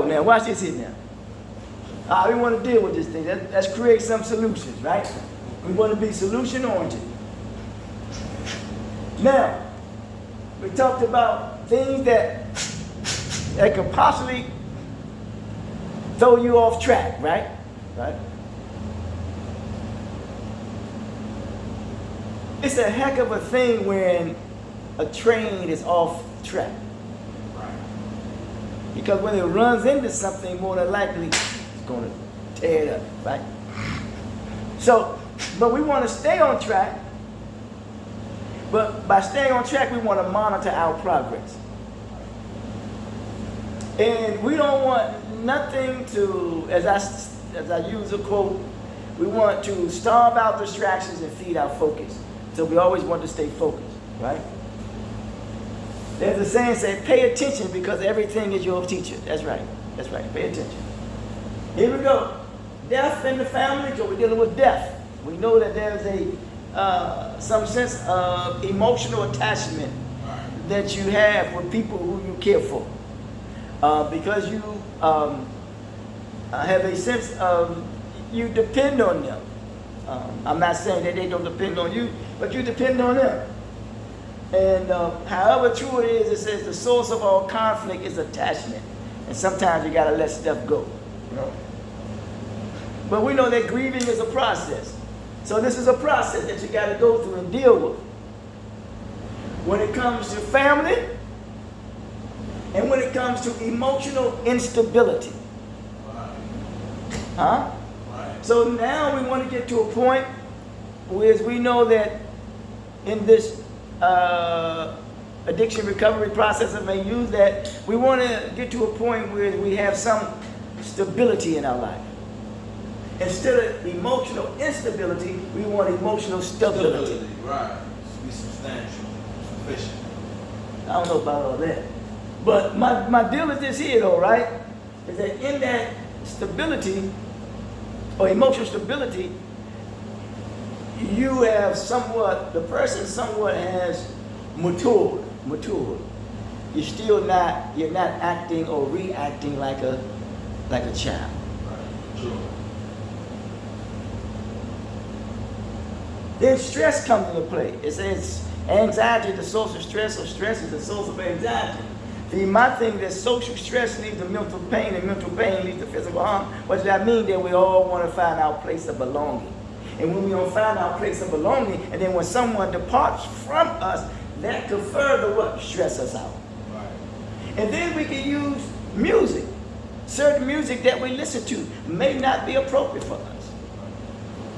go now. Watch this here now. We want to deal with this thing. Let's create some solutions, right? We want to be solution oriented. Now, we talked about things that could possibly throw you off track, right? Right? It's a heck of a thing when a train is off track. Because when it runs into something, more than likely, it's going to tear it up, right? So, but we want to stay on track. But by staying on track, we want to monitor our progress. And we don't want nothing to, as I use a quote, we want to starve out distractions and feed our focus. So we always want to stay focused, right? There's a saying says, pay attention because everything is your teacher. That's right. That's right. Pay attention. Here we go. Death in the family, so we're dealing with death. We know that there's some sense of emotional attachment that you have with people who you care for. Because you have a sense of you depend on them. I'm not saying that they don't depend on you, but you depend on them. And however true it is, it says the source of all conflict is attachment. And sometimes you got to let stuff go. You know? But we know that grieving is a process. So this is a process that you got to go through and deal with. When it comes to family, and when it comes to emotional instability. Huh? So now we want to get to a point where we know that in this addiction recovery process, if I may use that, we want to get to a point where we have some stability in our life. Instead of emotional instability, we want emotional stability. Right. Be substantial, sufficient. I don't know about all that. But my deal is this here though, right? Is that in that stability, or emotional stability, you have the person somewhat has matured. You're still you're not acting or reacting like a child. Right. True. Then stress comes into play. It says anxiety is the source of stress, or stress is the source of anxiety. See, my thing is social stress leads to mental pain, and mental pain leads to physical harm. What does that mean? That we all want to find our place of belonging. And when we don't find our place of belonging, and then when someone departs from us, that could further what? Stress us out. Right. And then we can use music. Certain music that we listen to may not be appropriate for us.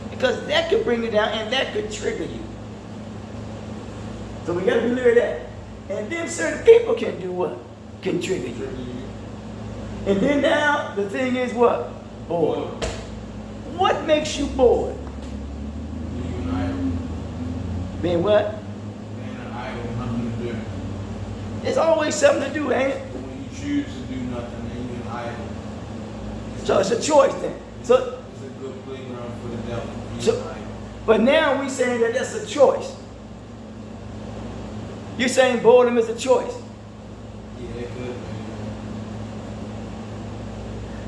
Because that could bring you down and that could trigger you. So we got to be clear of that. And then certain people can do what? Can trigger you. And then now the thing is what? Bored. What makes you bored? Being an idol. Being what? Being an idol, nothing to do. There's always something to do, ain't it? When you choose to do nothing, then you're an idol. So it's a choice then. So it's a good playground for the devil. but now we saying that that's a choice. You're saying boredom is a choice. Yeah, it could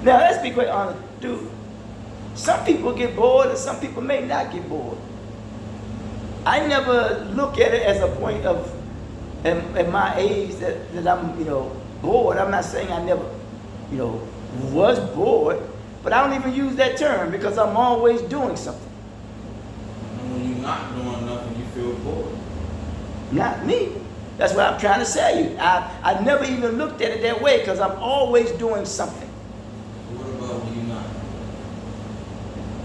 be. Now let's be quite honest, dude. Some people get bored and some people may not get bored. I never look at it as a point of, at my age, that I'm, bored. I'm not saying I never, was bored, but I don't even use that term because I'm always doing something. And when you're not doing nothing, you feel bored. Not me. That's what I'm trying to say. I never even looked at it that way because I'm always doing something. What about when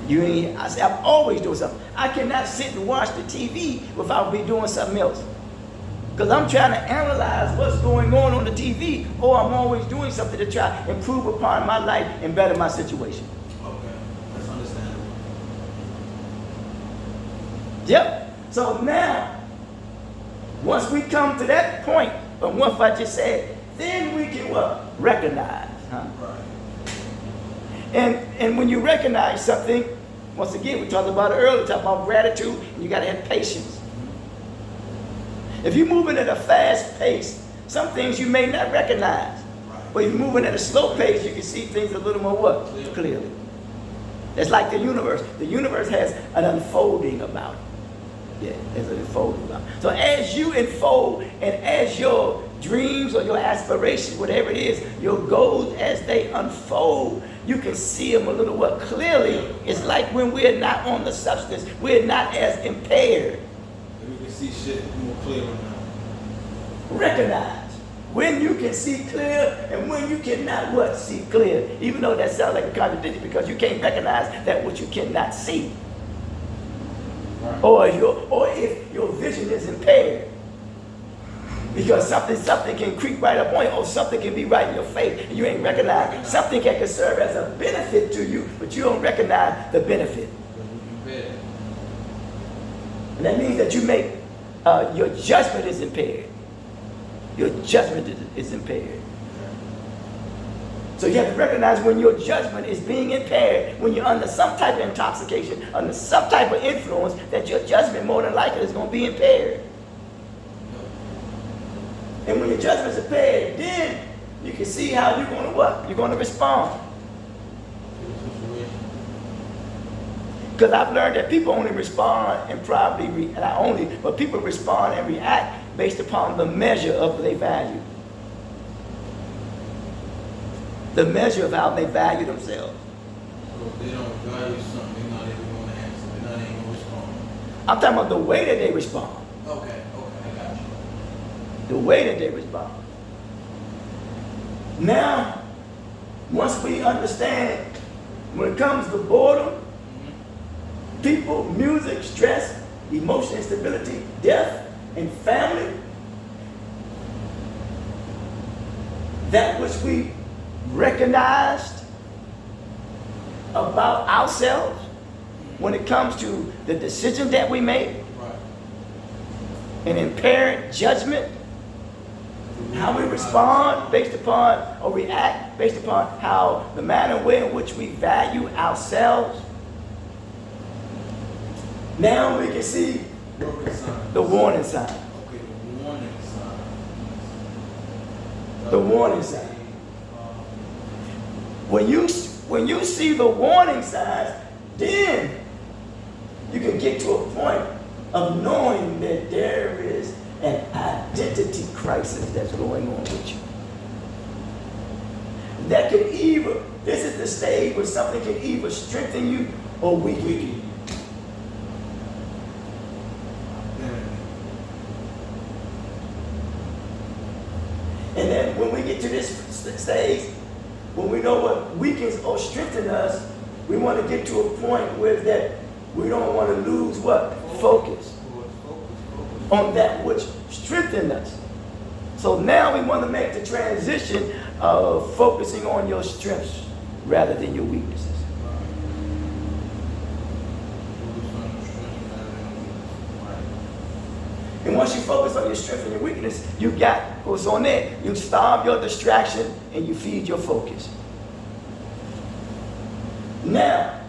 you're not? I say I'm always doing something. I cannot sit and watch the TV without be doing something else. Because I'm trying to analyze what's going on the TV, or I'm always doing something to try to improve upon my life and better my situation. Okay, that's understandable. Yep. So now, once we come to that point of what I just said, then we can what? Recognize. Huh? Right. And when you recognize something, once again, we talked about it earlier, talked about gratitude, and you got to have patience. If you're moving at a fast pace, some things you may not recognize. Right. But if you're moving at a slow pace, you can see things a little more what? Clearly. It's like the universe. The universe has an unfolding about it. Yeah, there's an unfolding about it. So as you unfold and as your dreams or your aspirations, whatever it is, your goals, as they unfold, you can see them a little more clearly. It's like when we're not on the substance, we're not as impaired. You can see shit more clear now. Recognize when you can see clear and when you cannot what? See clear. Even though that sounds like a contradiction because you can't recognize that which you cannot see. Right. Or if your vision is impaired. Because something can creep right up on you, or something can be right in your face, and you ain't recognize. Something can serve as a benefit to you, but you don't recognize the benefit. And that means that you make your judgment is impaired. Your judgment is impaired. So you have to recognize when your judgment is being impaired, when you're under some type of intoxication, under some type of influence, that your judgment more than likely is going to be impaired. And when your judgment is impaired, then you can see how you're going to what? You're going to respond. Because I've learned that people only respond and but people respond and react based upon the measure of their value. The measure of how they value themselves. So if they don't value something, they're not even going to answer. They're not even going to respond. I'm talking about the way that they respond. Okay, I got you. The way that they respond. Now, once we understand when it comes to boredom, people, music, stress, emotional instability, death, and family, that which we recognized about ourselves when it comes to the decision that we make, Right. an impaired judgment, how we respond based upon or react based upon how the manner in which we value ourselves. Now we can see the warning sign. Okay, the warning sign. The warning sign. When you see the warning signs, then you can get to a point of knowing that there is an identity crisis that's going on with you. That can this is the stage where something can either strengthen you or weaken you. And then when we get to this stage, when we know what weakens or strengthens us, we want to get to a point where that we don't want to lose what? Focus on that which strengthens us. So now we want to make the transition of focusing on your strengths rather than your weaknesses. And once you focus on your strength and your weakness, you got what's on there. You starve your distraction and you feed your focus. Now,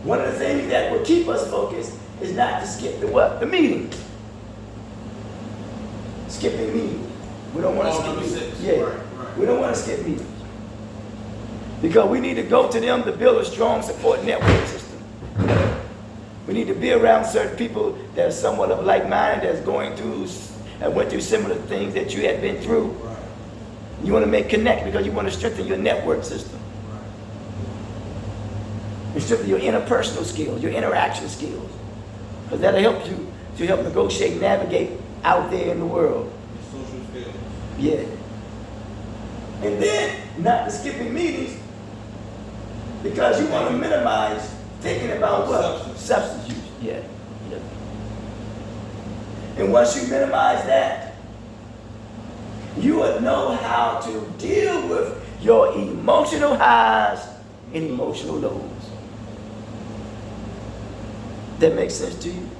one of the things that will keep us focused is not to skip the what? The meeting. Skipping meetings. We don't want to skip meetings. Yeah. Right. We don't want to skip meetings. Because we need to go to them to build a strong support network system. We need to be around certain people that are somewhat of like-minded, that's going through, that went through similar things that you had been through. Right. You want to make connect because you want to strengthen your network system. Right. And strengthen your interpersonal skills, your interaction skills. Because that'll help you to help negotiate, navigate out there in the world. Your social skills. Yeah. And then, not to skipping meetings, because you want to minimize thinking about what? Substance use. Yeah. And once you minimize that, you would know how to deal with your emotional highs and emotional lows. That makes sense to you?